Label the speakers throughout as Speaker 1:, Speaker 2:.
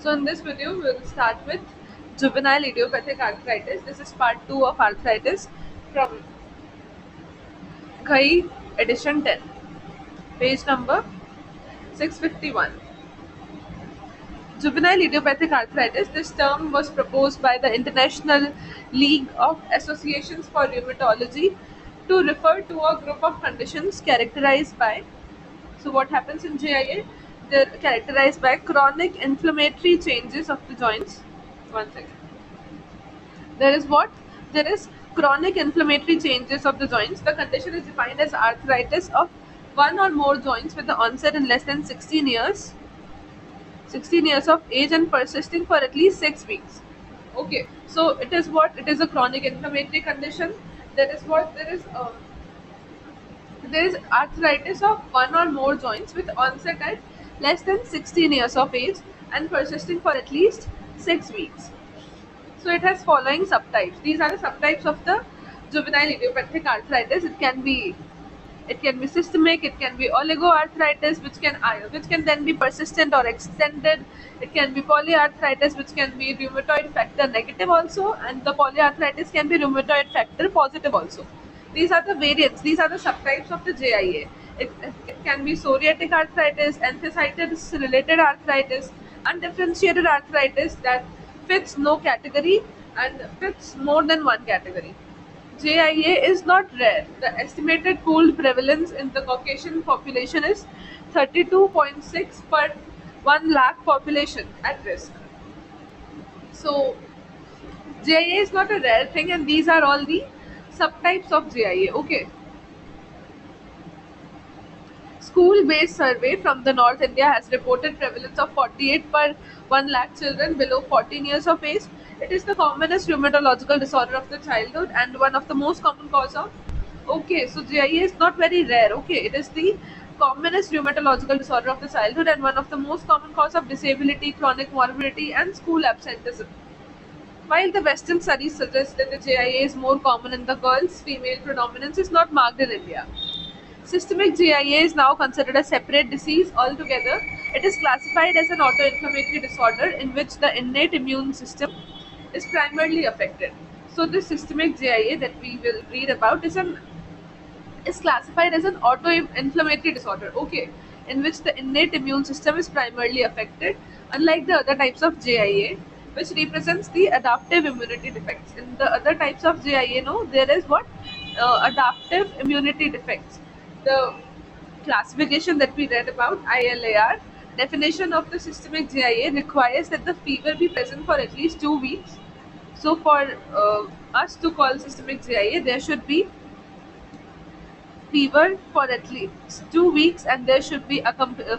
Speaker 1: So in this video, we'll start with juvenile idiopathic arthritis. This is part 2 of arthritis from Ghai edition 10, page number 651. Juvenile idiopathic arthritis. This term was proposed by the International League of Associations for Rheumatology to refer to a group of conditions characterized by. So what happens in JIA? They're characterized by chronic inflammatory changes of the joints. One second. There is what? There is chronic inflammatory changes of the joints. The condition is defined as arthritis of one or more joints with the onset in less than 16 years of age and persisting for at least 6 weeks. Okay, so it is what? It is a chronic inflammatory condition. There is what? There is arthritis of one or more joints with onset at less than 16 years of age and persisting for at least 6 weeks. So it has following subtypes. These are the subtypes of the juvenile idiopathic arthritis. It can be systemic, it can be oligoarthritis, which can then be persistent or extended. It can be polyarthritis, which can be rheumatoid factor negative also, and the polyarthritis can be rheumatoid factor positive also. These are the variants. These are the subtypes of the JIA. It can be psoriatic arthritis, enthesitis-related arthritis, undifferentiated arthritis that fits no category and fits more than one category. JIA is not rare. The estimated pooled prevalence in the Caucasian population is 32.6 per 1 lakh population at risk. So JIA is not a rare thing, and these are all the subtypes of JIA. Okay. School-based survey from the North India has reported prevalence of 48 per 1 lakh children below 14 years of age. It is the commonest rheumatological disorder of the childhood and one of the most common cause of. Okay, so JIA is not very rare. Okay, it is the commonest rheumatological disorder of the childhood and one of the most common cause of disability, chronic morbidity, and school absenteeism. While the Western studies suggest that the JIA is more common in the girls, female predominance is not marked in India. Systemic JIA is now considered a separate disease altogether. It is classified as an autoinflammatory disorder in which the innate immune system is primarily affected. So this systemic JIA that we will read about is classified as an autoinflammatory disorder, okay, in which the innate immune system is primarily affected, unlike the other types of JIA, which represents the adaptive immunity defects. In the other types of JIA, no, there is what? Adaptive immunity defects. The classification that we read about, ILAR, definition of the systemic JIA requires that the fever be present for at least 2 weeks. So for us to call systemic JIA, there should be fever for at least 2 weeks, and there should be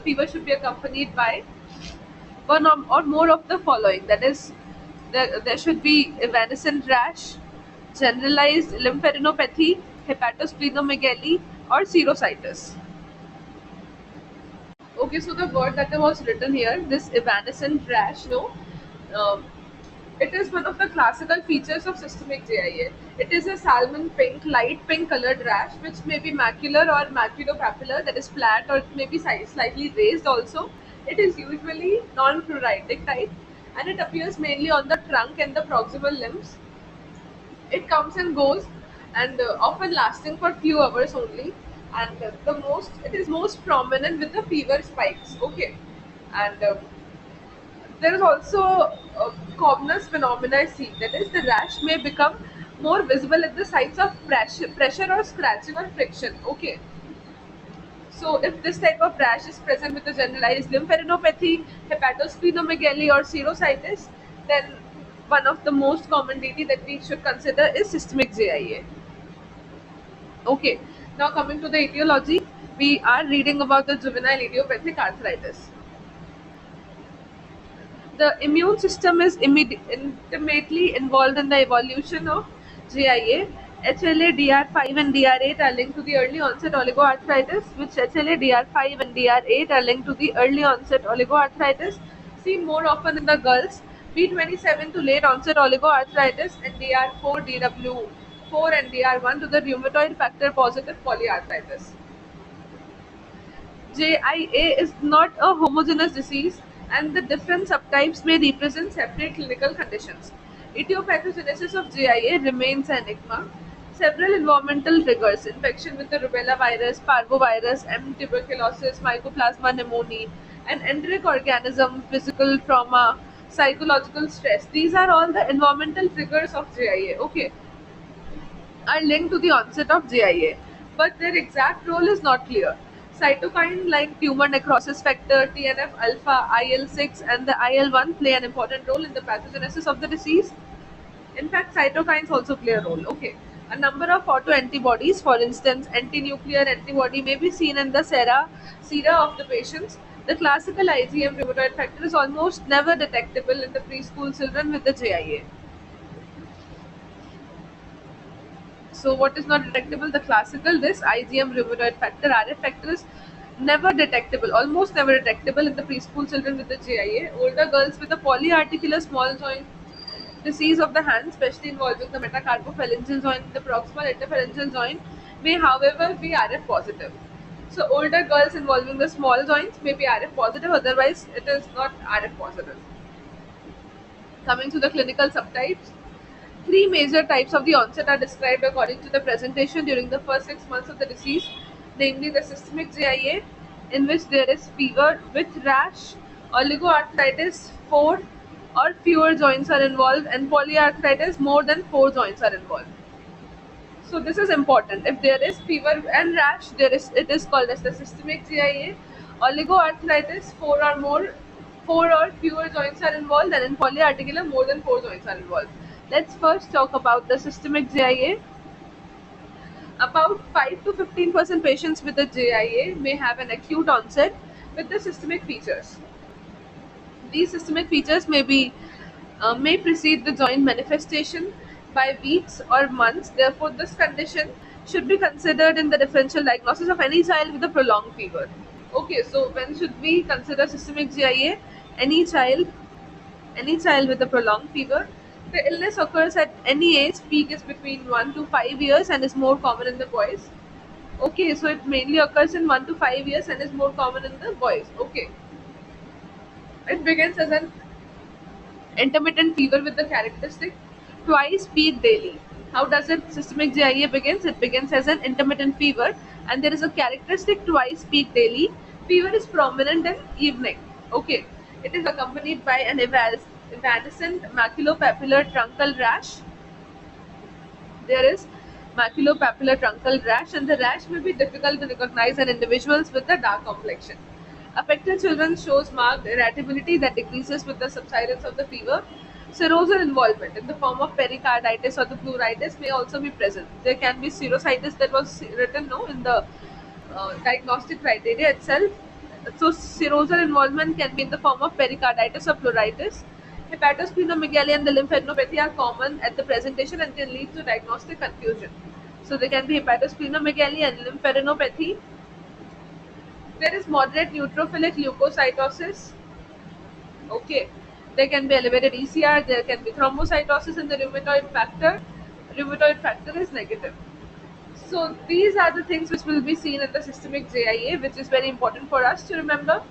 Speaker 1: fever should be accompanied by one or more of the following. That is, there should be evanescent rash, generalized lymphadenopathy, hepatosplenomegaly, or serositis. Okay, so the word that was written here, this evanescent rash, no, um, it is one of the classical features of systemic JIA. It is a salmon pink, light pink colored rash which may be macular or maculopapular, that is flat, or it may be slightly raised also. It is usually non-pruritic type and it appears mainly on the trunk and the proximal limbs. It comes and goes and often lasting for few hours only, and it is most prominent with the fever spikes. Okay, and there is also a Cobner's phenomena is seen. That is, the rash may become more visible at the sites of pressure or scratching or friction. Okay. So if this type of rash is present with the generalized lymphadenopathy, hepatosplenomegaly, or serositis, then one of the most common DT that we should consider is systemic JIA. Okay. Now coming to the etiology, we are reading about the juvenile idiopathic arthritis. The immune system is intimately involved in the evolution of JIA. HLA, DR5 and DR8 are linked to the early onset oligoarthritis, which HLA, DR5 and DR8 are linked to the early onset oligoarthritis, seen more often in the girls. B27 to late onset oligoarthritis, and DR4, DW4 and DR1 to the rheumatoid factor positive polyarthritis. JIA is not a homogeneous disease. and the different subtypes may represent separate clinical conditions. Etiopathogenesis of GIA remains an enigma. Several environmental triggers, infection with the rubella virus, parvovirus, M. tuberculosis, mycoplasma pneumoniae, an enteric organism, physical trauma, psychological stress. These are all the environmental triggers of GIA. Okay, are linked to the onset of GIA, but their exact role is not clear. Cytokine like tumor necrosis factor, TNF alpha, IL-6, and the IL-1 play an important role in the pathogenesis of the disease. In fact, cytokines also play a role. Okay. A number of autoantibodies, for instance, anti-nuclear antibody, may be seen in the sera of the patients. The classical IgM rheumatoid factor is almost never detectable in the preschool children with the GIA. So what is not detectable? The classical, this IgM rheumatoid factor, RF factor, is never detectable, almost never detectable in the preschool children with the GIA. Older girls with a polyarticular small joint disease of the hand, especially involving the metacarpophalangeal joint, the proximal interphalangeal joint, may however be RF positive. So older girls involving the small joints may be RF positive, otherwise it is not RF positive. Coming to the clinical subtypes, three major types of the onset are described according to the presentation during the first 6 months of the disease, namely the systemic GIA, in which there is fever with rash, oligoarthritis, 4 or fewer joints are involved, and polyarthritis, more than 4 joints are involved. So this is important. If there is fever and rash, it is called as the systemic GIA. Oligoarthritis, 4 or fewer joints are involved, and in polyarticular, more than 4 joints are involved. Let's first talk about the systemic GIA. About 5 to 15% patients with the GIA may have an acute onset with the systemic features. These systemic features may precede the joint manifestation by weeks or months. Therefore, this condition should be considered in the differential diagnosis of any child with a prolonged fever. Okay, so when should we consider systemic GIA? Any child, any child with a prolonged fever. The illness occurs at any age. Peak is between 1 to 5 years and is more common in the boys. Okay, so it mainly occurs in 1 to 5 years and is more common in the boys. Okay, it begins as an intermittent fever with the characteristic twice peak daily. How does it systemic GIA begins? It begins as an intermittent fever and there is a characteristic twice peak daily. Fever is prominent in evening. Okay. It is accompanied by an evanescent maculopapular truncal rash. There is maculopapular truncal rash, and the rash may be difficult to recognize in individuals with a dark complexion. Affected children shows marked irritability that decreases with the subsidence of the fever. Serosal involvement in the form of pericarditis or the pleuritis may also be present. There can be serositis that was written no in the diagnostic criteria itself. So serosal involvement can be in the form of pericarditis or pleuritis. Hepatosplenomegaly and the lymphadenopathy are common at the presentation and can lead to diagnostic confusion. So there can be hepatosplenomegaly and lymphadenopathy. There is moderate neutrophilic leukocytosis. Okay. There can be elevated ECR, there can be thrombocytosis in the rheumatoid factor. Rheumatoid factor is negative. So these are the things which will be seen in the systemic GIA, which is very important for us to remember.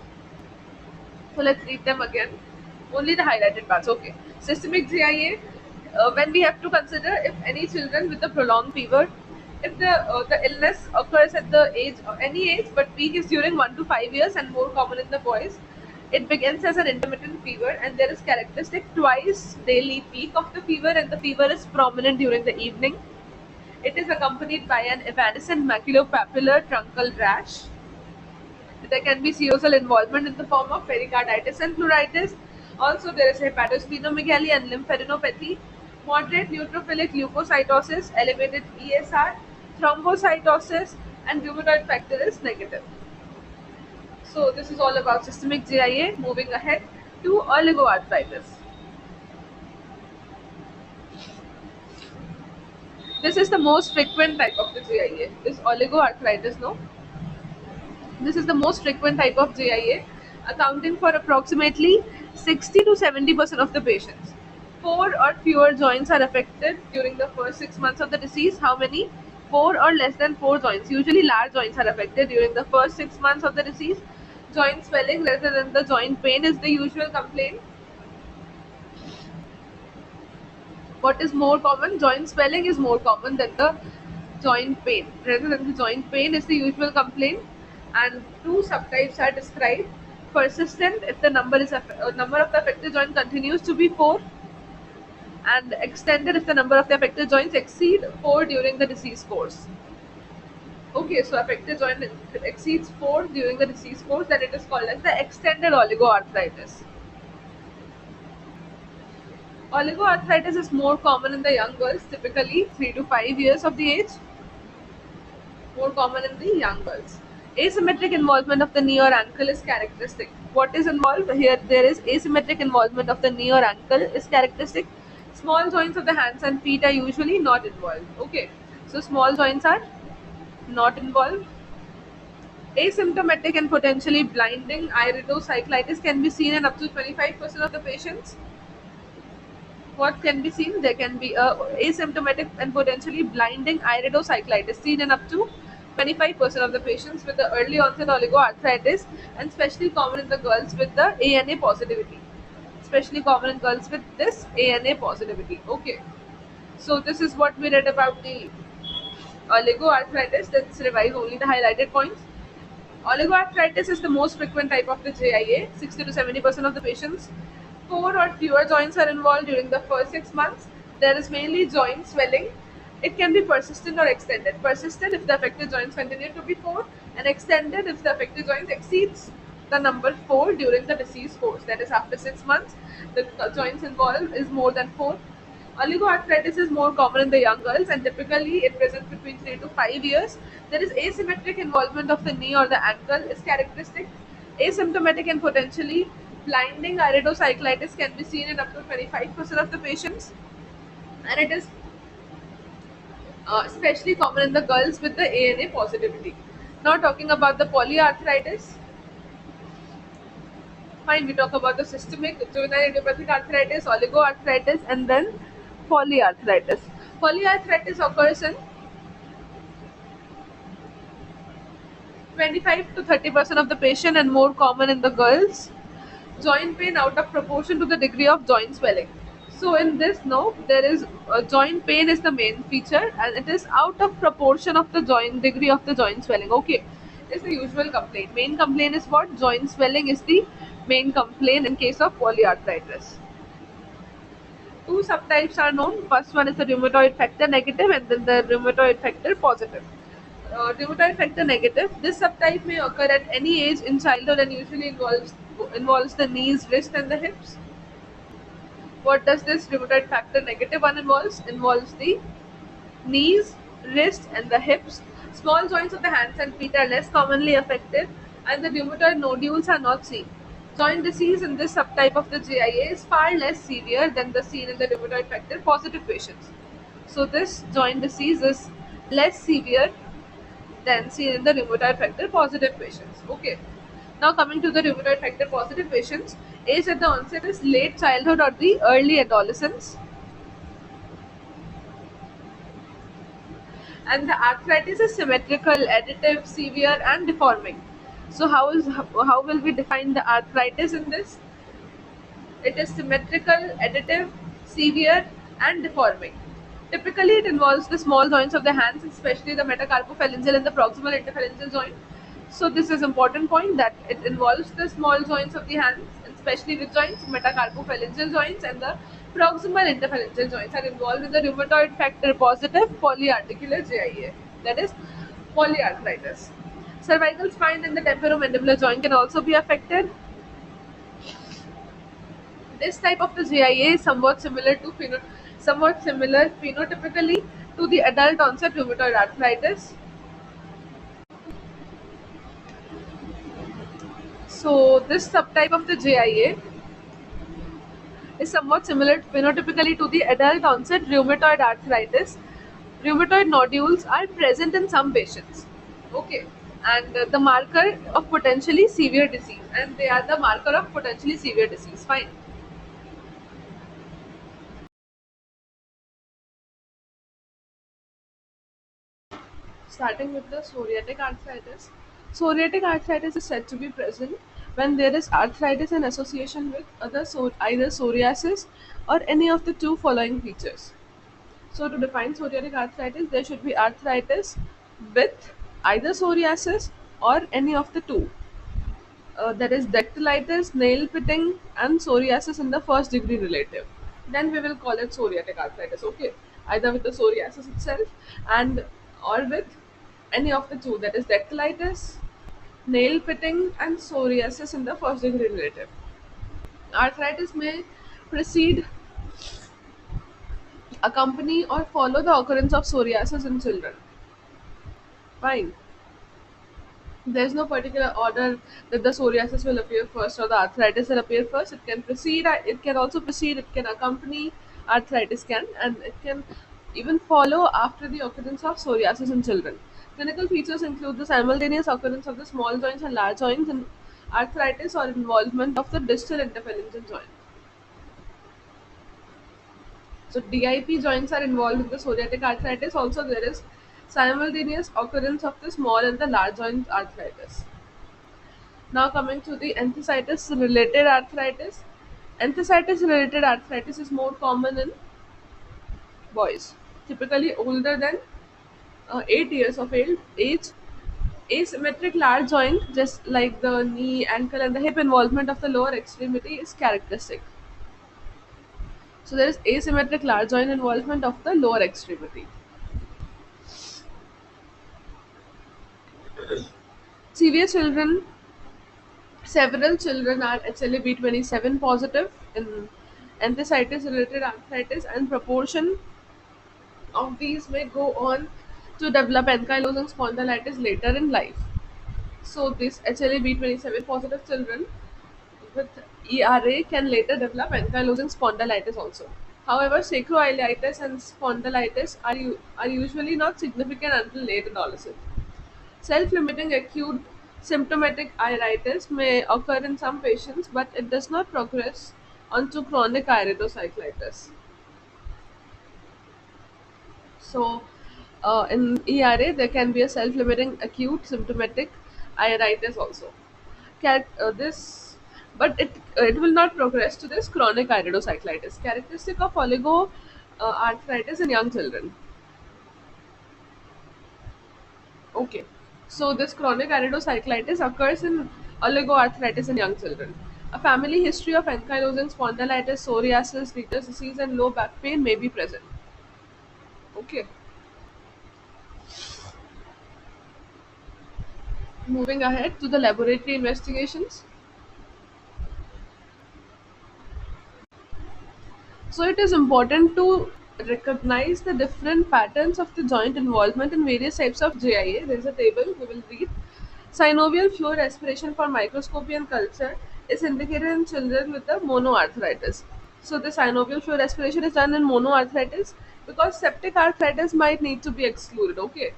Speaker 1: So let's read them again. Only the highlighted parts. Okay. Systemic GIA. When we have to consider if any children with a prolonged fever, if the illness occurs at the age any age, but peak is during 1 to 5 years and more common in the boys. It begins as an intermittent fever and there is characteristic twice daily peak of the fever and the fever is prominent during the evening. It is accompanied by an evanescent maculopapular truncal rash. There can be serosal involvement in the form of pericarditis and pleuritis. Also, there is hepatosplenomegaly and lymphadenopathy, moderate neutrophilic leukocytosis, elevated ESR, thrombocytosis, and rheumatoid factor is negative. So, this is all about systemic GIA. Moving ahead to oligoarthritis. This is the most frequent type of the GIA. Is oligoarthritis, no? This is the most frequent type of GIA, accounting for approximately 60 to 70% of the patients. 4 or fewer joints are affected during the first 6 months of the disease. How many? 4 or less than 4 joints. Usually large joints are affected during the first 6 months of the disease. Joint swelling rather than the joint pain is the usual complaint. What is more common? Joint swelling is more common than the joint pain. Rather than the joint pain is the usual complaint. And two subtypes are described. Persistent if the number of the affected joint continues to be 4, and extended if the number of the affected joints exceed 4 during the disease course. Okay, so affected joint exceeds 4 during the disease course, then it is called as the extended oligoarthritis. Oligoarthritis is more common in the young girls, typically 3 to 5 years of the age. More common in the young girls. Asymmetric involvement of the knee or ankle is characteristic. What is involved? Here there is asymmetric involvement of the knee or ankle is characteristic. Small joints of the hands and feet are usually not involved. Okay, so small joints are not involved. Asymptomatic and potentially blinding iridocyclitis can be seen in up to 25% of the patients. What can be seen? There can be a asymptomatic and potentially blinding iridocyclitis seen in up to 25% of the patients with the early onset oligoarthritis, and especially common in the girls with the ANA positivity. Especially common in girls with this ANA positivity. Okay, so this is what we read about the oligoarthritis. Let's revise only the highlighted points. Oligoarthritis is the most frequent type of the JIA. 60 to 70% of the patients. 4 or fewer joints are involved during the first 6 months. There is mainly joint swelling. It can be persistent or extended. Persistent if the affected joints continue to be 4, and extended if the affected joints exceeds the number 4 during the disease course. That is, after 6 months, the joints involved is more than 4. Oligoarthritis is more common in the young girls, and typically it presents between 3 to 5 years. There is asymmetric involvement of the knee or the ankle is characteristic. Asymptomatic and potentially blinding iridocyclitis can be seen in up to 25% of the patients, and it is especially common in the girls with the ANA positivity. Now talking about the polyarthritis. Fine, we talk about the systemic juvenile idiopathic arthritis, oligoarthritis, and then polyarthritis. Polyarthritis occurs in 25 to 30% of the patient and more common in the girls. Joint pain out of proportion to the degree of joint swelling. So in this, no, there is joint pain is the main feature, and it is out of proportion of the joint degree of the joint swelling. Okay, it's the usual complaint. Main complaint is what? Joint swelling is the main complaint in case of polyarthritis. Two subtypes are known. First one is the rheumatoid factor negative, and then the rheumatoid factor positive. Rheumatoid factor negative. This subtype may occur at any age in childhood and usually involves the knees, wrist, and the hips. What does this rheumatoid factor negative one involves? Involves the knees, wrist, and the hips. Small joints of the hands and feet are less commonly affected, and the rheumatoid nodules are not seen. Joint disease in this subtype of the JIA is far less severe than the seen in the rheumatoid factor positive patients. So this joint disease is less severe than seen in the rheumatoid factor positive patients. Okay. Now coming to the rheumatoid factor positive patients, age at the onset is late childhood or the early adolescence, and the arthritis is symmetrical, additive, severe, and deforming. So how will we define the arthritis in this? It is symmetrical, additive, severe, and deforming. Typically, it involves the small joints of the hands, especially the metacarpophalangeal and the proximal interphalangeal joint. So this is important point that it involves the small joints of the hands, and especially which joints? Metacarpophalangeal joints and the proximal interphalangeal joints are involved in the rheumatoid factor positive polyarticular JIA. That is polyarthritis. Cervical spine and the temporomandibular joint can also be affected. This type of the GIA is somewhat similar phenotypically to the adult onset rheumatoid arthritis. So this subtype of the GIA is somewhat similar phenotypically to the adult onset rheumatoid arthritis. Rheumatoid nodules are present in some patients. Okay, and the marker of potentially severe disease, and they are the marker of potentially severe disease. Fine. Starting with the psoriatic arthritis. Psoriatic arthritis is said to be present when there is arthritis in association with either psoriasis or any of the two following features. So, to define psoriatic arthritis, there should be arthritis with either psoriasis or any of the two. That is dactylitis, nail pitting, and psoriasis in the first degree relative. Then we will call it psoriatic arthritis. Okay, either with the psoriasis itself and or with any of the two. That is dactylitis, nail pitting, and psoriasis in the first degree relative. Arthritis may precede, accompany, or follow the occurrence of psoriasis in children. Fine. There's no particular order that the psoriasis will appear first or the arthritis will appear first. It can precede, it can also precede, it can accompany, arthritis can, and it can even follow after the occurrence of psoriasis in children. Clinical features include the simultaneous occurrence of the small joints and large joints in arthritis or involvement of the distal interphalangeal joint. So DIP joints are involved in the psoriatic arthritis. Also, there is simultaneous occurrence of the small and the large joint arthritis. Now coming to the enthesitis related arthritis. Enthesitis related arthritis is more common in boys, typically older than 8 years of age. Asymmetric large joint, just like the knee, ankle, and the hip involvement of the lower extremity is characteristic. So there is asymmetric large joint involvement of the lower extremity. Severe children, several children are HLA-B27 positive in enthesitis related arthritis, and proportion of these may go on to develop ankylosing spondylitis later in life. So, these HLA-B27 positive children with ERA can later develop ankylosing spondylitis also. However, sacroiliitis and spondylitis are usually not significant until late adolescence. Self-limiting acute symptomatic iritis may occur in some patients, but it does not progress onto chronic iridocyclitis. So, in ERA, there can be a self-limiting acute symptomatic iritis also. This, but it will not progress to this chronic iridocyclitis. Characteristic of oligo arthritis in young children. Okay, so this chronic iridocyclitis occurs in oligoarthritis in young children. A family history of ankylosing spondylitis, psoriasis, Rita's disease, and low back pain may be present. Okay, moving ahead to the laboratory investigations. So it is important to recognize the different patterns of the joint involvement in various types of JIA. There is a table we will read. Synovial fluid aspiration for microscopy and culture is indicated in children with the monoarthritis. So the synovial fluid aspiration is done in monoarthritis because septic arthritis might need to be excluded. Okay.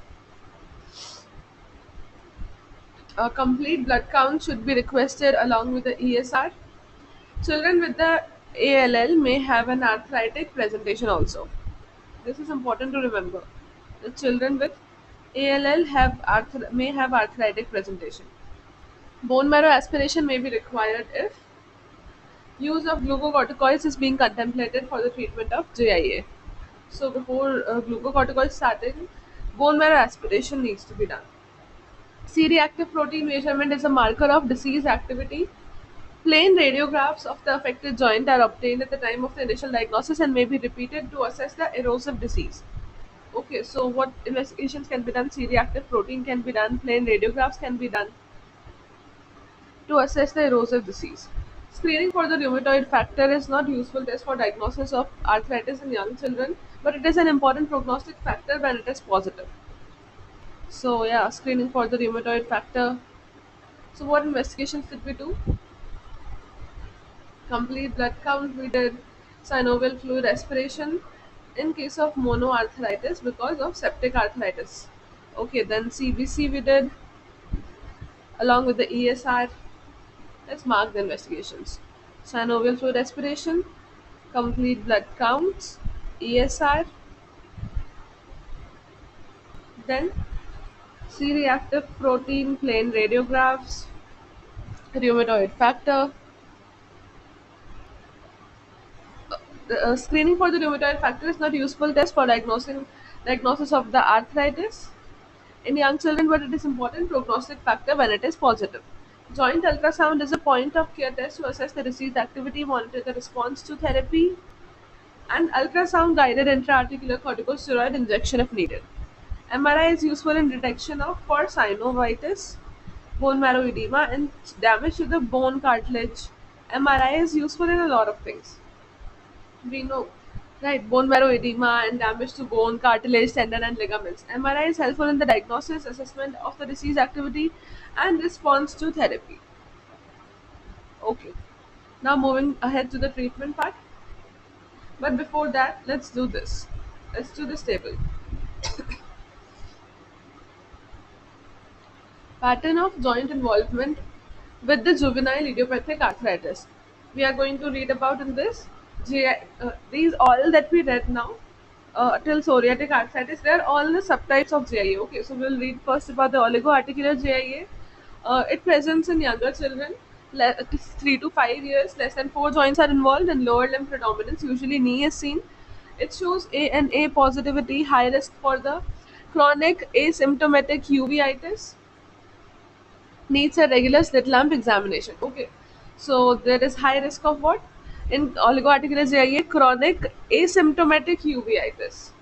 Speaker 1: A complete blood count should be requested along with the ESR. Children with the ALL may have an arthritic presentation also. This is important to remember. The children with ALL may have arthritic presentation. Bone marrow aspiration may be required if use of glucocorticoids is being contemplated for the treatment of JIA. So before glucocorticoids starting, bone marrow aspiration needs to be done. C-reactive protein measurement is a marker of disease activity. Plain radiographs of the affected joint are obtained at the time of the initial diagnosis and may be repeated to assess the erosive disease. Okay, so what investigations can be done? C-reactive protein can be done, plain radiographs can be done to assess the erosive disease. Screening for the rheumatoid factor is not useful test for diagnosis of arthritis in young children, but it is an important prognostic factor when it is positive. So yeah, screening for the rheumatoid factor. So what investigations did we do? Complete blood count we did, synovial fluid aspiration in case of monoarthritis because of septic arthritis. Okay, then CBC we did along with the ESR. Let's mark the investigations. Synovial fluid aspiration, complete blood counts, ESR, then C-reactive protein, plain radiographs, rheumatoid factor. Screening for the rheumatoid factor is not useful test for diagnosis of the arthritis in young children, but it is important prognostic factor when it is positive. Joint ultrasound is a point of care test to assess the disease activity, monitor the response to therapy, and ultrasound guided intra-articular corticosteroid injection if needed. MRI is useful in detection of for synovitis, bone marrow edema, and damage to the bone cartilage. MRI is useful in a lot of things. We know, right? Bone marrow edema and damage to bone, cartilage, tendon, and ligaments. MRI is helpful in the diagnosis, assessment of the disease activity, and response to therapy. Okay. Now moving ahead to the treatment part. But before that, let's do this. Let's do this table. Pattern of joint involvement with the juvenile idiopathic arthritis. We are going to read about in this. These all that we read now till psoriatic arthritis, they are all the subtypes of GIA. Okay, so we'll read first about the oligoarticular GIA. It presents in younger children, 3 to 5 years, less than 4 joints are involved, and lower limb predominance, usually knee is seen. It shows A and A positivity, high risk for the chronic asymptomatic uveitis, needs a regular slit lamp examination. Okay, so there is high risk of what? In oligoarticular GIA, chronic asymptomatic uveitis.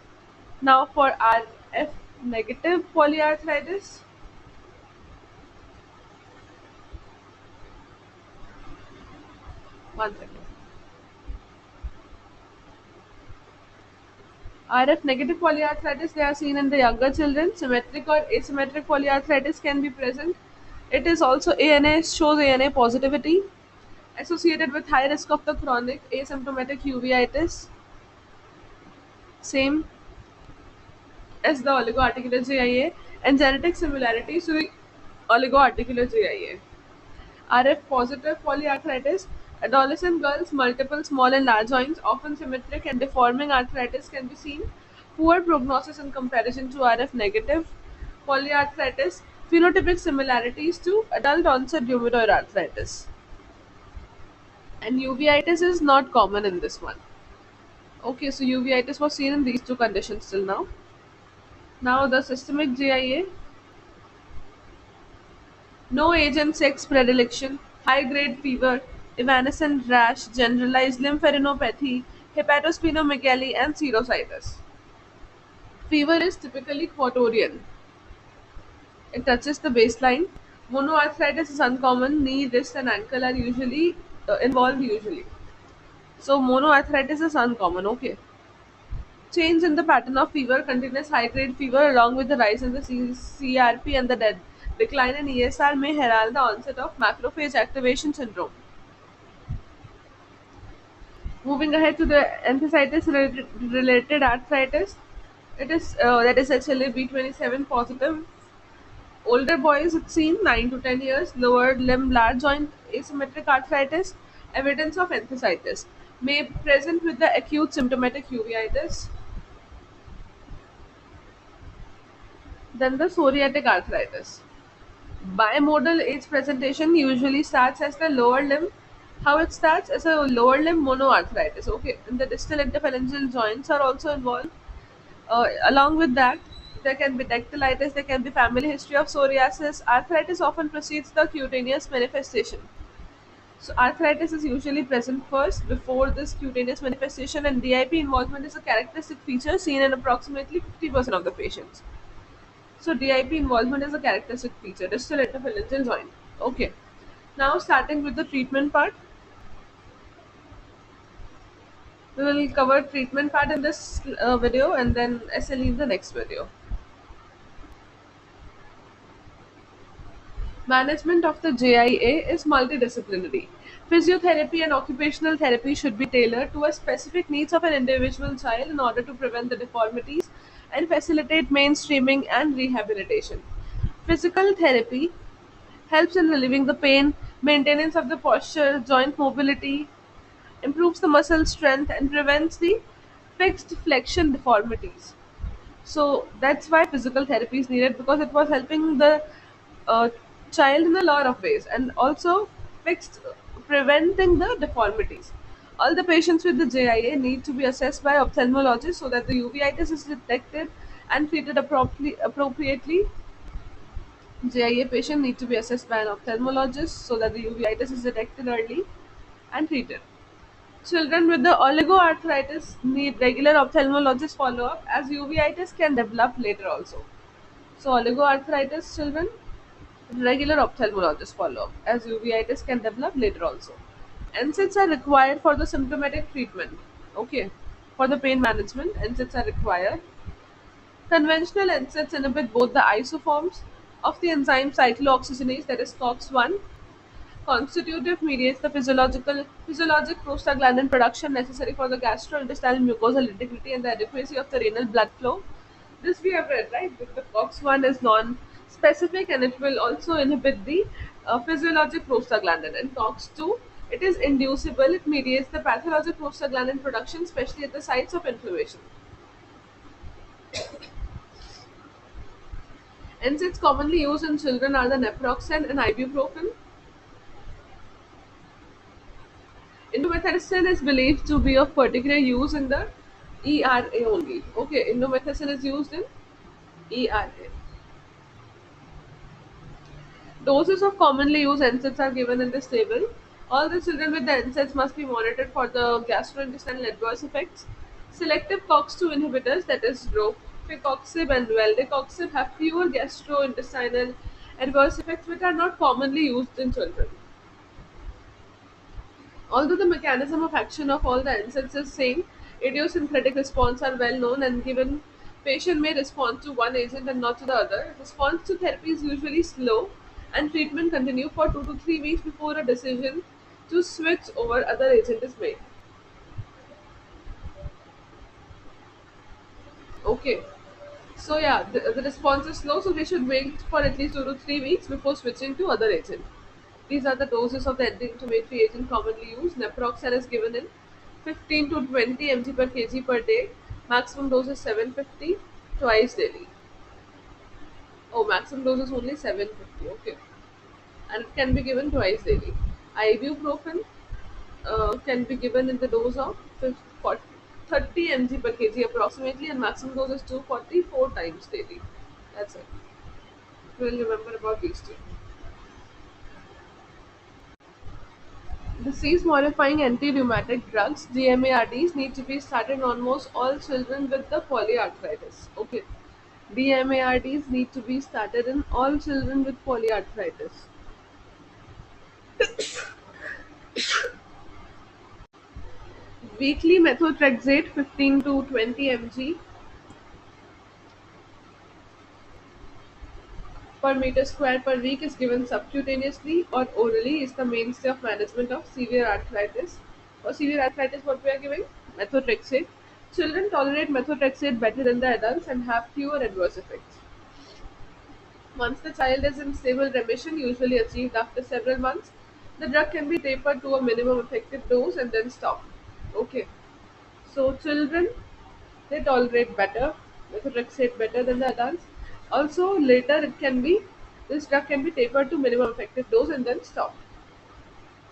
Speaker 1: Now for RF negative polyarthritis, one second. RF negative polyarthritis, they are seen in the younger children. Symmetric or asymmetric polyarthritis can be present. It is also ANA, shows ANA positivity associated with high risk of the chronic asymptomatic uveitis, same as the oligoarticular GIA, and genetic similarities to the oligoarticular GIA. RF positive polyarthritis, adolescent girls, multiple small and large joints, often symmetric and deforming arthritis can be seen. Poor prognosis in comparison to RF negative polyarthritis, phenotypic similarities to adult onset rheumatoid arthritis. And uveitis is not common in this one. Okay, so uveitis was seen in these two conditions till now. Now the systemic GIA, no age and sex predilection, high grade fever, evanescent rash, generalized lymphadenopathy, hepatosplenomegaly, and serositis. Fever is typically quatorian. It touches the baseline. Monoarthritis is uncommon. Knee, wrist, and ankle are usually involved usually. So monoarthritis is uncommon. Okay. Change in the pattern of fever, continuous high-grade fever, along with the rise in the CRP and the decline in ESR may herald the onset of macrophage activation syndrome. Moving ahead to the enthesitis-related arthritis, it is that is HLA-B27 positive. Older boys, it's seen 9 to 10 years, lower limb large joint asymmetric arthritis, evidence of enthesitis may present with the acute symptomatic uveitis. Then the psoriatic arthritis. Bimodal age presentation usually starts as the lower limb. How it starts? As a lower limb monoarthritis. Okay, and the distal interphalangeal joints are also involved. Along with that, there can be dactylitis, there can be family history of psoriasis. Arthritis often precedes the cutaneous manifestation. So arthritis is usually present first before this cutaneous manifestation, and DIP involvement is a characteristic feature seen in approximately 50% of the patients. So DIP involvement is a characteristic feature, distal interphalangeal joint. Okay. Now starting with the treatment part. We will cover treatment part in this video and then SLE in the next video. Management of the JIA is multidisciplinary. Physiotherapy and occupational therapy should be tailored to a specific needs of an individual child in order to prevent the deformities and facilitate mainstreaming and rehabilitation. Physical therapy helps in relieving the pain, maintenance of the posture, joint mobility, improves the muscle strength, and prevents the fixed flexion deformities. So that's why physical therapy is needed, because it was helping the uh, child in a lot of ways, and also fixed preventing the deformities. All the patients with the JIA need to be assessed by ophthalmologists so that the uveitis is detected and treated appropriately. JIA patient need to be assessed by an ophthalmologist so that the uveitis is detected early and treated. Children with the oligoarthritis need regular ophthalmologist follow-up, as uveitis can develop later also. So oligoarthritis children, regular ophthalmologist follow-up, as uveitis can develop later also. NSAIDs are required for the symptomatic treatment. Okay, for the pain management, NSAIDs are required. Conventional NSAIDs inhibit both the isoforms of the enzyme cyclooxygenase, that is COX-1. Constitutive mediates the physiologic prostaglandin production necessary for the gastrointestinal mucosal integrity and the adequacy of the renal blood flow. This we have read, right? That the COX-1 is non-specific and it will also inhibit the physiologic prostaglandin. And COX-2, it is inducible. It mediates the pathologic prostaglandin production, especially at the sites of inflammation. NSAIDs commonly used in children are the naproxen and ibuprofen. Indomethacin is believed to be of particular use in the ERA only. Okay, indomethacin is used in ERA. Doses of commonly used NSAIDs are given in this table. All the children with the NSAIDs must be monitored for the gastrointestinal adverse effects. Selective COX-2 inhibitors, that is rofecoxib and valdecoxib, have fewer gastrointestinal adverse effects which are not commonly used in children. Although the mechanism of action of all the NSAIDs is same, idiosyncratic response are well known, and given patient may respond to one agent and not to the other. Response to therapy is usually slow and treatment continue for 2 to 3 weeks before a decision to switch over other agent is made. Okay. So yeah, the response is slow, so we should wait for at least 2 to 3 weeks before switching to other agent. These are the doses of the anti-inflammatory agent commonly used. Naproxen is given in 15 to 20 mg per kg per day. Maximum dose is 750 twice daily. Oh, maximum dose is only 750. Okay, and it can be given twice daily. Ibuprofen can be given in the dose of 30 mg per kg approximately, and maximum dose is 244 times daily. That's it. We'll remember about these two. Disease modifying anti rheumatic drugs, DMARDs, need to be started in almost all children with the polyarthritis. Okay. DMARDs need to be started in all children with polyarthritis. Weekly methotrexate 15 to 20 mg per meter square per week is given subcutaneously or orally is the mainstay of management of severe arthritis. For severe arthritis, what we are giving? Methotrexate. Children tolerate methotrexate better than the adults and have fewer adverse effects. Once the child is in stable remission, usually achieved after several months, the drug can be tapered to a minimum effective dose and then stopped. Okay, so children, they tolerate better methotrexate better than the adults. Also, later it can be this drug can be tapered to minimum effective dose and then stopped.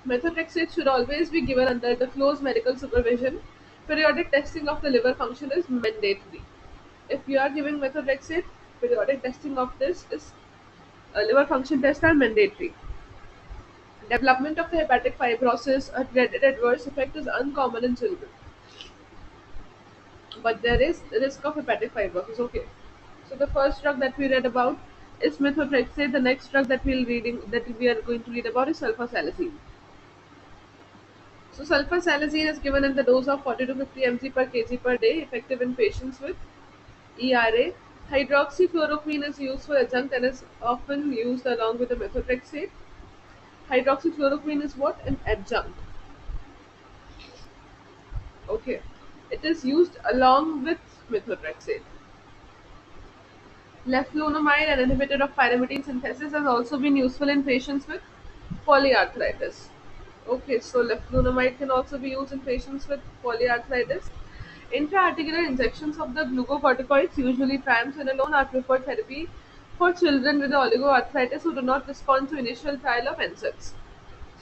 Speaker 1: Methotrexate should always be given under the close medical supervision. Periodic testing of the liver function is mandatory. If you are giving methotrexate, periodic testing of this is liver function tests are mandatory. Development of the hepatic fibrosis, a dreaded adverse effect, is uncommon in children, but there is risk of hepatic fibrosis. Okay, so the first drug that we read about is methotrexate. The next drug that we are going to read about is sulfasalazine. So sulfasalazine is given in the dose of 40 to 50 mg per kg per day, effective in patients with ERA. Hydroxychloroquine is used for adjunct and is often used along with the methotrexate. Hydroxychloroquine is what? An adjunct. Okay. It is used along with methotrexate. Leflunomide, an inhibitor of pyrimidine synthesis, has also been useful in patients with polyarthritis. Okay, so leflunomide can also be used in patients with polyarthritis. Intra-articular injections of the glucocorticoids, usually triamcinolone, are preferred therapy for children with oligoarthritis who do not respond to initial trial of NSAIDs.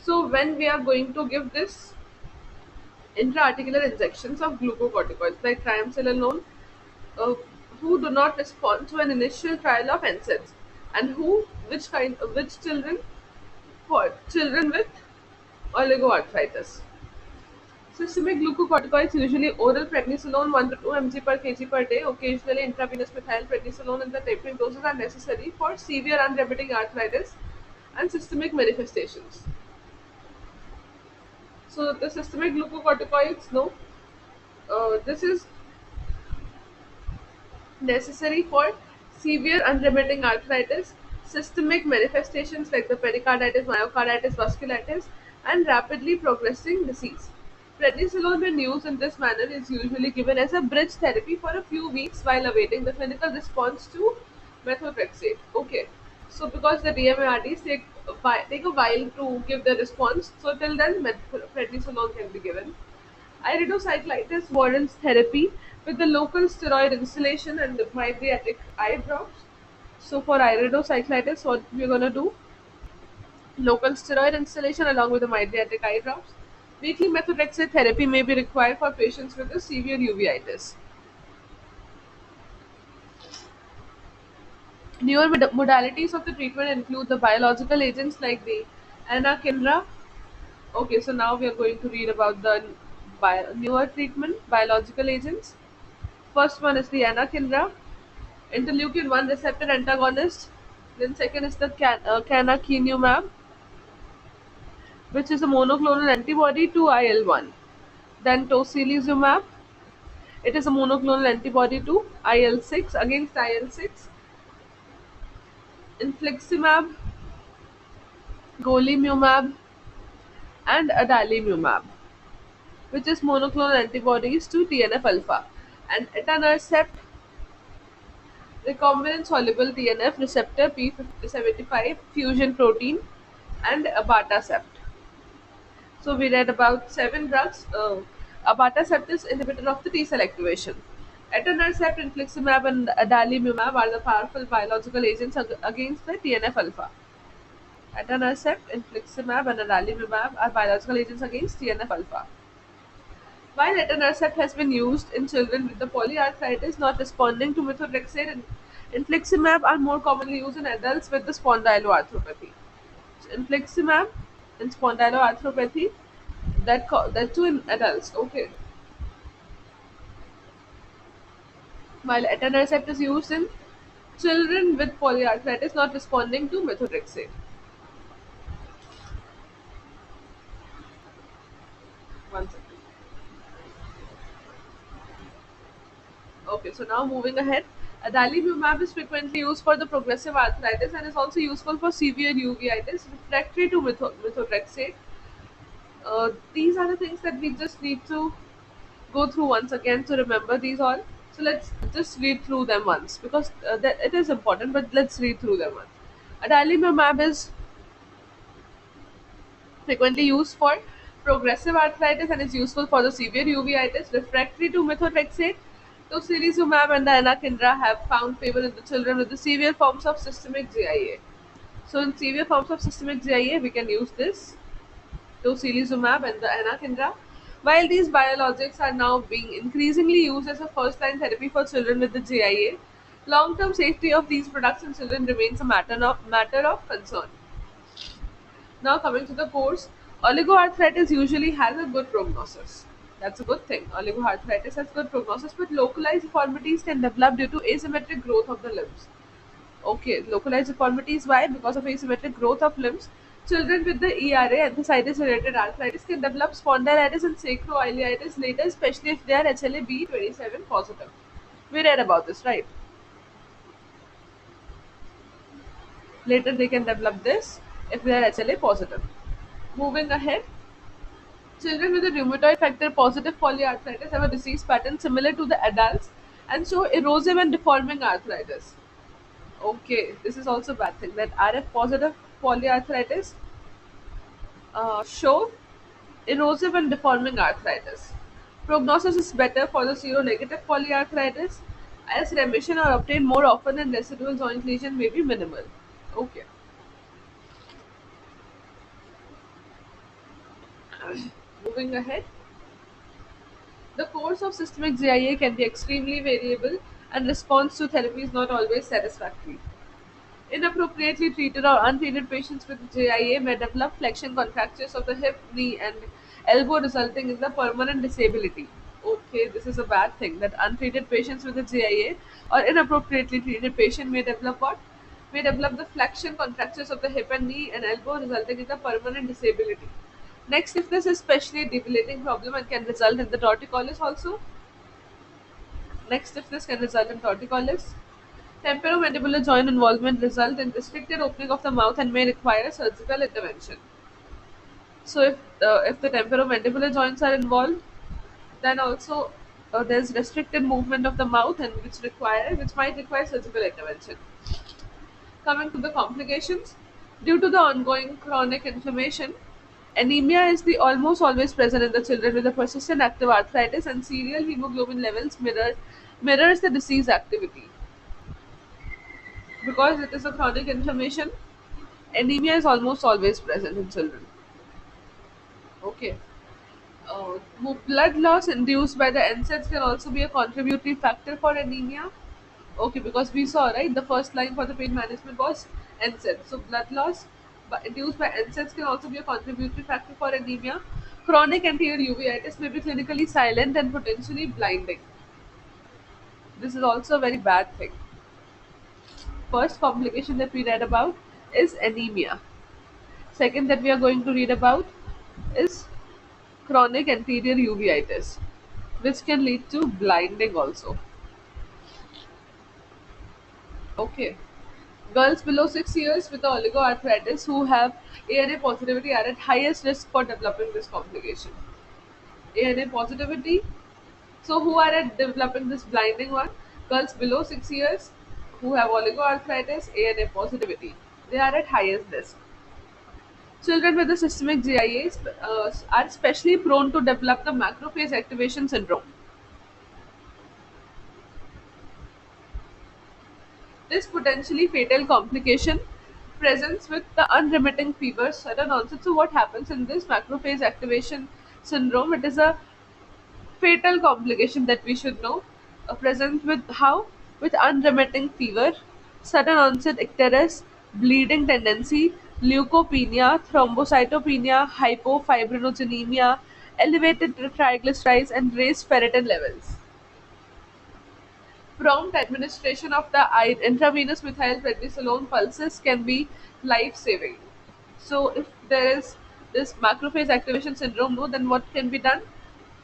Speaker 1: So when we are going to give this intra-articular injections of glucocorticoids like triamcinolone, uh, who do not respond to an initial trial of NSAIDs, and which children, for children with oligoarthritis. Systemic glucocorticoids, usually oral prednisolone 1 to 2 mg per kg per day. Occasionally, intravenous methylprednisolone in the tapering doses are necessary for severe unremitting arthritis and systemic manifestations. So, the systemic glucocorticoids, no, this is necessary for severe unremitting arthritis, systemic manifestations like the pericarditis, myocarditis, vasculitis, and rapidly progressing disease. Prednisolone, when used in this manner, is usually given as a bridge therapy for a few weeks while awaiting the clinical response to methotrexate. Okay, so because the DMARDs take a while to give the response, so till then, prednisolone can be given. Iridocyclitis warrants therapy with the local steroid instillation and the mydriatic eye drops. So for iridocyclitis, what we're gonna do? Local steroid instillation along with the mydriatic eye drops. Weekly methotrexate therapy may be required for patients with a severe uveitis. Newer modalities of the treatment include the biological agents like the anakinra. Okay, so now we are going to read about the newer treatment biological agents. First one is the anakinra, interleukin 1 receptor antagonist. Then second is the canakinumab, which is a monoclonal antibody to IL-1. Then tocilizumab, it is a monoclonal antibody to IL-6 against IL-6. Infliximab, golimumab, and adalimumab, which is monoclonal antibodies to TNF alpha. And etanercept, recombinant soluble TNF receptor P75 fusion protein, and abatacept. So we read about seven drugs. Abatacept is inhibitor of the T cell activation. Etanercept, infliximab, and adalimumab are the powerful biological agents against the TNF alpha. Etanercept, infliximab, and adalimumab are biological agents against TNF alpha. While etanercept has been used in children with the polyarthritis not responding to methotrexate, and infliximab are more commonly used in adults with the spondyloarthropathy. So infliximab in spondyloarthropathy, that too in adults. Okay, while etanercept is used in children with polyarthritis not responding to methotrexate. One second. Okay, so now moving ahead, adalimumab is frequently used for the progressive arthritis and is also useful for severe uveitis refractory to methotrexate. These are the things that we just need to go through once again to remember these all. So let's just read through them once because it is important, but let's read through them once. Adalimumab is frequently used for progressive arthritis and is useful for the severe uveitis refractory to methotrexate. Tocilizumab and the anakinra have found favor in the children with the severe forms of systemic GIA. So in severe forms of systemic GIA, we can use this tocilizumab and the anakinra. While these biologics are now being increasingly used as a first-line therapy for children with the GIA, long-term safety of these products in children remains a matter of concern. Now coming to the course, oligoarthritis usually has a good prognosis. That's a good thing. Oligoarthritis has good prognosis, but localized deformities can develop due to asymmetric growth of the limbs. Okay, localized deformities. Why? Because of asymmetric growth of limbs. Children with the ERA, enthesitis-related arthritis, can develop spondylitis and sacroiliitis later, especially if they are HLA-B27 positive. We read about this, right? Later they can develop this if they are HLA positive. Moving ahead, children with a rheumatoid factor positive polyarthritis have a disease pattern similar to the adults and show erosive and deforming arthritis. Okay, this is also a bad thing that RF positive polyarthritis show erosive and deforming arthritis. Prognosis is better for the seronegative polyarthritis, as remission are obtained more often and residual joint lesion may be minimal. Okay, moving ahead. The course of systemic GIA can be extremely variable and response to therapy is not always satisfactory. Inappropriately treated or untreated patients with GIA may develop flexion contractures of the hip, knee, and elbow, resulting in the permanent disability. Okay, this is a bad thing that untreated patients with a GIA or inappropriately treated patient may develop what? May develop the flexion contractures of the hip and knee and elbow, resulting in the permanent disability. Neck stiffness is especially a debilitating problem and can result in the torticollis also. Neck stiffness can result in torticollis. Temporomandibular joint involvement result in restricted opening of the mouth and may require surgical intervention. So if the temporomandibular joints are involved, then also there's restricted movement of the mouth and which might require surgical intervention. Coming to the complications, due to the ongoing chronic inflammation, anemia is the almost always present in the children with a persistent active arthritis, and serial hemoglobin levels mirrors the disease activity. Because it is a chronic inflammation, anemia is almost always present in children. Okay. Blood loss induced by the NSAIDs can also be a contributory factor for anemia. Okay, because we saw, right, the first line for the pain management was NSAIDs. So blood loss induced by NSAIDs can also be a contributory factor for anemia. Chronic anterior uveitis may be clinically silent and potentially blinding. This is also a very bad thing. First complication that we read about is anemia. Second that we are going to read about is chronic anterior uveitis, which can lead to blinding also. Okay. Girls below 6 years with oligoarthritis who have ANA positivity are at highest risk for developing this complication. ANA positivity. So, who are at developing this blinding one? Girls below 6 years who have oligoarthritis, ANA positivity. They are at highest risk. Children with the systemic GIA are especially prone to develop the macrophage activation syndrome. This potentially fatal complication presents with the unremitting fever, sudden onset. So, what happens in this macrophage activation syndrome? It is a fatal complication that we should know. Present with how? With unremitting fever, sudden onset icterus, bleeding tendency, leukopenia, thrombocytopenia, hypofibrinogenemia, elevated triglycerides, and raised ferritin levels. Prompt administration of the intravenous methylprednisolone pulses can be life-saving. So, if there is this macrophage activation syndrome, no, then what can be done?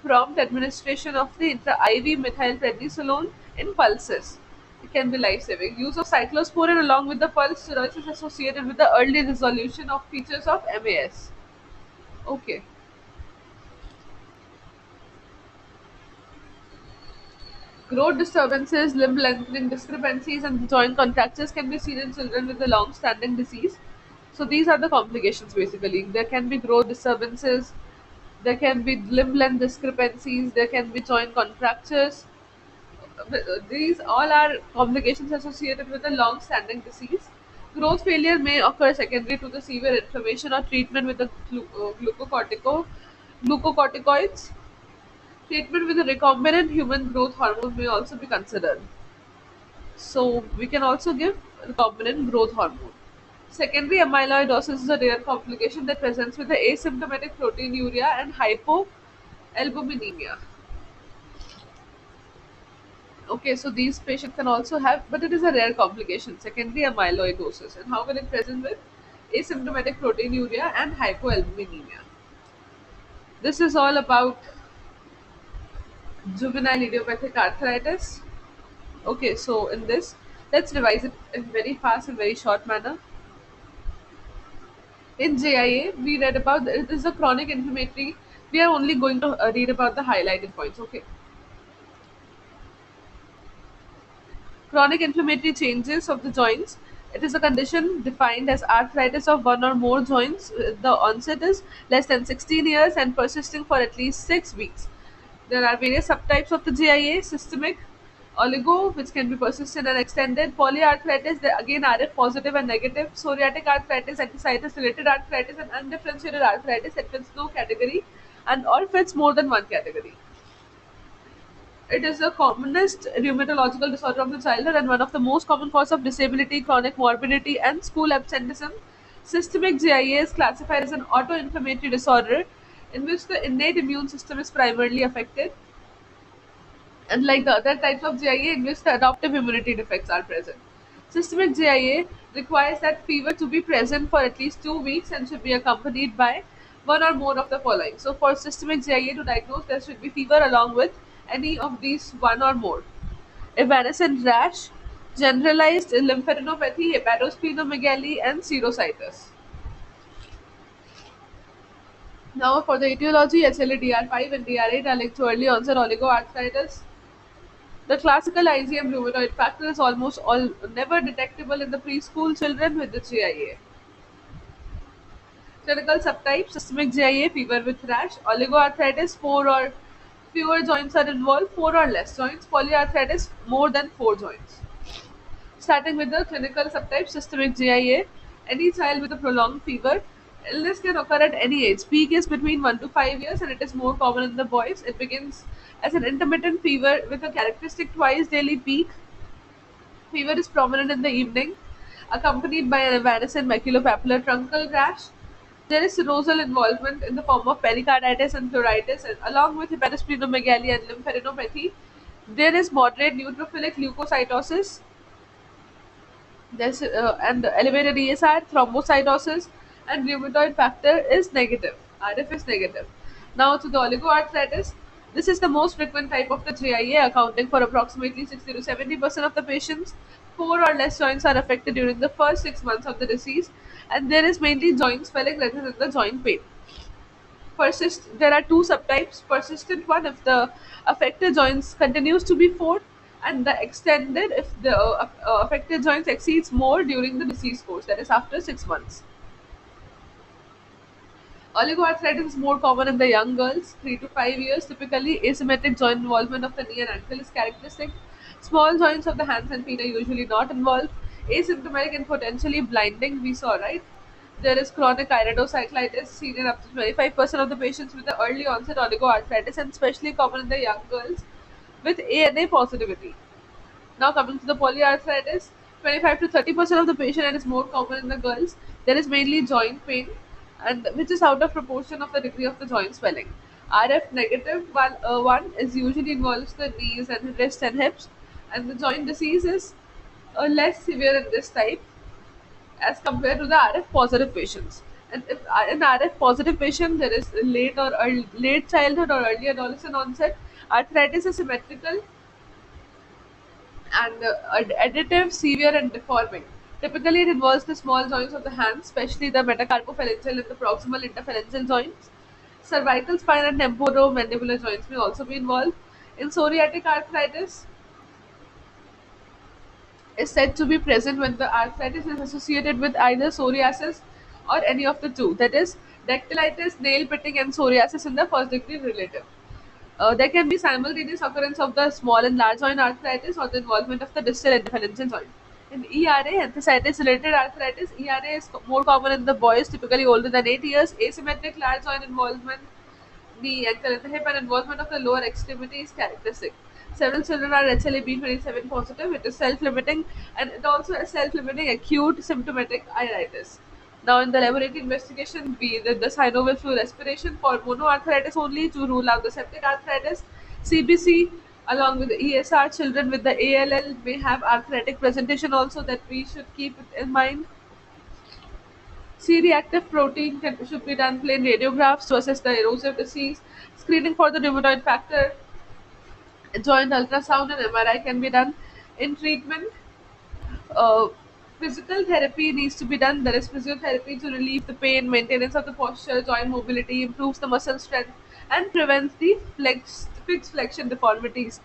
Speaker 1: Prompt administration of the IV methylprednisolone in pulses. It can be life-saving. Use of cyclosporin along with the pulse steroids is associated with the early resolution of features of MAS. Okay. Growth disturbances, limb lengthening discrepancies, and joint contractures can be seen in children with a long standing disease. So, these are the complications basically. There can be growth disturbances, there can be limb length discrepancies, there can be joint contractures. These all are complications associated with a long standing disease. Growth failure may occur secondary to the severe inflammation or treatment with the glucocorticoids. Treatment with a recombinant human growth hormone may also be considered. So we can also give recombinant growth hormone. Secondary amyloidosis is a rare complication that presents with the asymptomatic proteinuria and hypoalbuminemia. Okay, so these patients can also have, but it is a rare complication, secondary amyloidosis. And how will it present with asymptomatic proteinuria and hypoalbuminemia? This is all about juvenile idiopathic arthritis. Okay, so in this, let's revise it in very fast and very short manner. In JIA, we read about it is a chronic inflammatory. We are only going to read about the highlighted points. Okay, chronic inflammatory changes of the joints. It is a condition defined as arthritis of one or more joints. The onset is less than 16 years and persisting for at least 6 weeks. There are various subtypes of the GIA: systemic, oligo, which can be persistent and extended; polyarthritis, again RF positive and negative; psoriatic arthritis, enthesitis related arthritis, and undifferentiated arthritis that fits no category and or fits more than one category. It is the commonest rheumatological disorder of the childhood and one of the most common cause of disability, chronic morbidity, and school absenteeism. Systemic GIA is classified as an autoinflammatory disorder in which the innate immune system is primarily affected, unlike the other types of GIA in which the adaptive immunity defects are present. Systemic GIA requires that fever to be present for at least 2 weeks and should be accompanied by one or more of the following. So, for systemic GIA to diagnose, there should be fever along with any of these one or more: evanescent rash, generalized lymphadenopathy, hepatosplenomegaly, and serositis. Now, for the etiology, HLA DR5 and DR8 are linked to early onset oligoarthritis. The classical IgM rheumatoid factor is almost all never detectable in the preschool children with the GIA. Clinical subtype: systemic GIA, fever with rash; oligoarthritis, 4 or fewer joints are involved, 4 or less joints; polyarthritis, more than 4 joints. Starting with the clinical subtype: systemic GIA, any child with a prolonged fever. Illness can occur at any age. Peak is between 1 to 5 years and it is more common in the boys. It begins as an intermittent fever with a characteristic twice daily peak. Fever is prominent in the evening, accompanied by an evanescent maculopapular truncal rash. There is serosal involvement in the form of pericarditis and pleuritis, and along with hepatosplenomegaly and lymphadenopathy. There is moderate neutrophilic leukocytosis. There's and elevated ESR, thrombocytosis, and rheumatoid factor is negative. RF is negative. Now to the oligoarthritis. This is the most frequent type of the GIA, accounting for approximately 60 to 70% of the patients. 4 or less joints are affected during the first 6 months of the disease, and there is mainly joint swelling rather than the joint pain. There are two subtypes: persistent one if the affected joints continues to be four, and the extended if the affected joints exceeds more during the disease course, that is after 6 months. Oligoarthritis is more common in the young girls, 3 to 5 years. Typically, asymmetric joint involvement of the knee and ankle is characteristic. Small joints of the hands and feet are usually not involved. Asymptomatic and potentially blinding, we saw, right? There is chronic iridocyclitis seen in up to 25% of the patients with the early onset oligoarthritis, and especially common in the young girls with ANA positivity. Now coming to the polyarthritis, 25 to 30% of the patient, and is more common in the girls. There is mainly joint pain, and which is out of proportion of the degree of the joint swelling. RF negative one is usually involves the knees and wrists and hips, and the joint disease is less severe in this type as compared to the RF positive patients. And if in RF positive patient there is late childhood or early adolescent onset, arthritis is symmetrical and additive, severe, and deforming. Typically, it involves the small joints of the hands, especially the metacarpophalangeal and the proximal interphalangeal joints. Cervical spine and temporomandibular joints may also be involved. In psoriatic arthritis, is said to be present when the arthritis is associated with either psoriasis or any of the two. That is, dactylitis, nail pitting, and psoriasis in the first degree relative. There can be simultaneous occurrence of the small and large joint arthritis or the involvement of the distal interphalangeal joint. In ERA, enthesitis-related arthritis, ERA is more common in the boys, typically older than 8 years. Asymmetric large joint involvement, knee, ankle, and the hip, and involvement of the lower extremity is characteristic. Several children are HLA-B27 positive. It is self-limiting, and it also has self-limiting acute symptomatic iritis. Now, in the laboratory investigation, we did the synovial fluid respiration for monoarthritis only to rule out the septic arthritis. CBC, along with the ESR, children with the ALL may have arthritic presentation also, that we should keep it in mind. C-reactive protein should be done plain radiographs to assess the erosive disease. Screening for the rheumatoid factor, joint ultrasound and MRI can be done. In treatment, uh, physical therapy needs to be done. There is physiotherapy to relieve the pain, maintenance of the posture, joint mobility, improves the muscle strength, and prevents the fixed flexion deformities.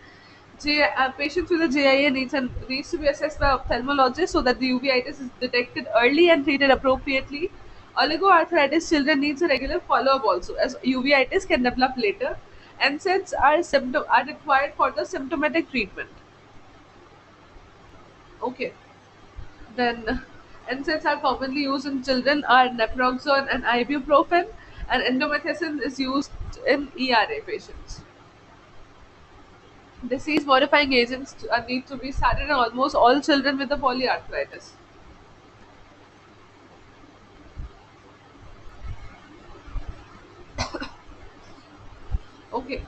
Speaker 1: Patients with a GIA needs to be assessed by ophthalmologist so that the uveitis is detected early and treated appropriately. Oligoarthritis children needs a regular follow-up also, as uveitis can develop later. NSAIDs are required for the symptomatic treatment. Okay. Then NSAIDs are commonly used in children are naproxen and ibuprofen, and indomethacin is used in ERA patients. Disease modifying agents need to be started in almost all children with the polyarthritis. Okay.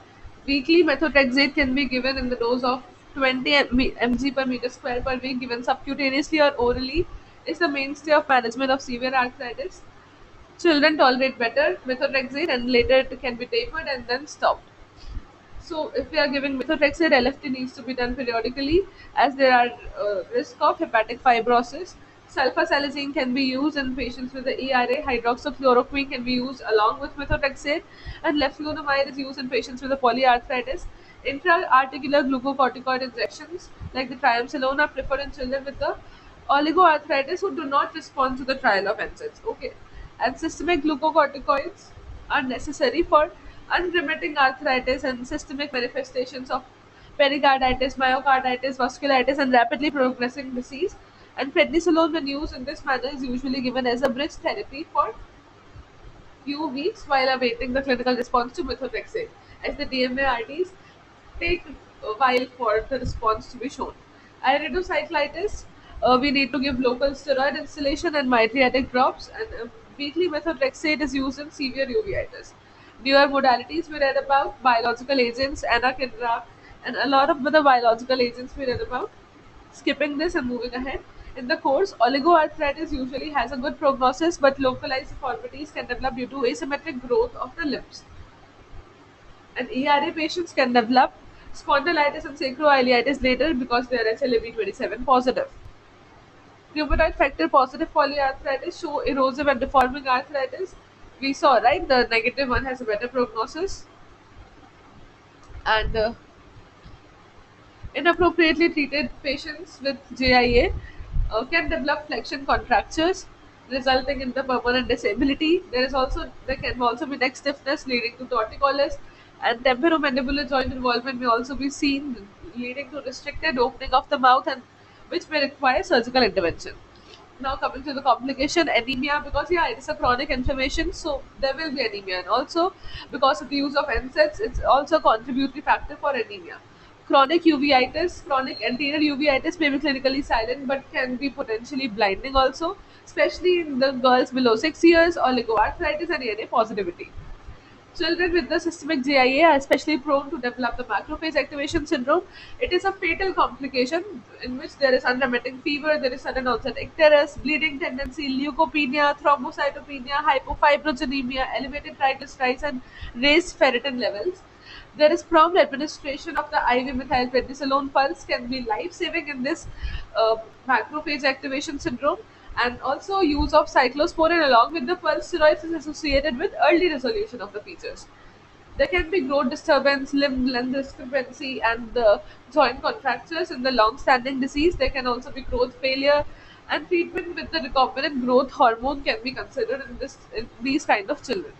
Speaker 1: Weekly methotrexate can be given in the dose of 20 mg per meter square per week, given subcutaneously or orally, is the mainstay of management of severe arthritis. Children tolerate better methotrexate, and later it can be tapered and then stopped. So, if we are giving methotrexate, LFT needs to be done periodically, as there are risk of hepatic fibrosis. Sulfasalazine can be used in patients with the ERA. Hydroxychloroquine can be used along with methotrexate, and leflunomide is used in patients with the polyarthritis. Intra-articular glucocorticoid injections like the triamcinolone are preferred in children with the oligoarthritis who do not respond to the trial of NSAIDs. Okay, and systemic glucocorticoids are necessary for unremitting arthritis and systemic manifestations of pericarditis, myocarditis, vasculitis, and rapidly progressing disease. And prednisolone, when used in this manner, is usually given as a bridge therapy for few weeks while awaiting the clinical response to methotrexate, as the DMARDs take a while for the response to be shown. Iridocyclitis, we need to give local steroid instillation and mydriatic drops, and weekly methotrexate is used in severe uveitis. Newer modalities we read about, biological agents, anakinra, and a lot of other biological agents we read about. Skipping this and moving ahead. In the course, oligoarthritis usually has a good prognosis, but localized deformities can develop due to asymmetric growth of the limbs. And ERA patients can develop spondylitis and sacroiliitis later because they are SLAB27 positive. Rheumatoid factor positive polyarthritis show erosive and deforming arthritis. We saw, right? The negative one has a better prognosis. And inappropriately treated patients with JIA can develop flexion contractures, resulting in the permanent disability. There can also be neck stiffness leading to torticollis, and temporomandibular joint involvement may also be seen, leading to restricted opening of the mouth, and which may require surgical intervention. Now coming to the complication, anemia, because yeah, it is a chronic inflammation, so there will be anemia, and also because of the use of NSAIDs, it's also a contributory factor for anemia. Chronic uveitis, chronic anterior uveitis may be clinically silent but can be potentially blinding also, especially in the girls below 6 years, oligoarthritis and ANA positivity. Children with the systemic GIA are especially prone to develop the macrophage activation syndrome. It is a fatal complication in which there is unremitting fever, there is sudden onset icterus, bleeding tendency, leukopenia, thrombocytopenia, hypofibrogeninemia, elevated triglycerides, and raised ferritin levels. There is prompt administration of the IV methylprednisolone pulse can be life-saving in this macrophage activation syndrome, and also use of cyclosporin along with the pulse steroids is associated with early resolution of the features. There can be growth disturbance, limb length discrepancy, and the joint contractures in the long-standing disease. There can also be growth failure, and treatment with the recombinant growth hormone can be considered in these kind of children.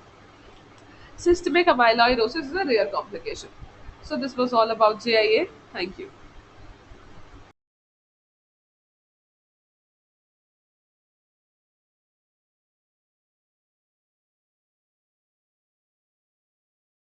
Speaker 1: Systemic amyloidosis is a rare complication. So this was all about JIA. Thank you.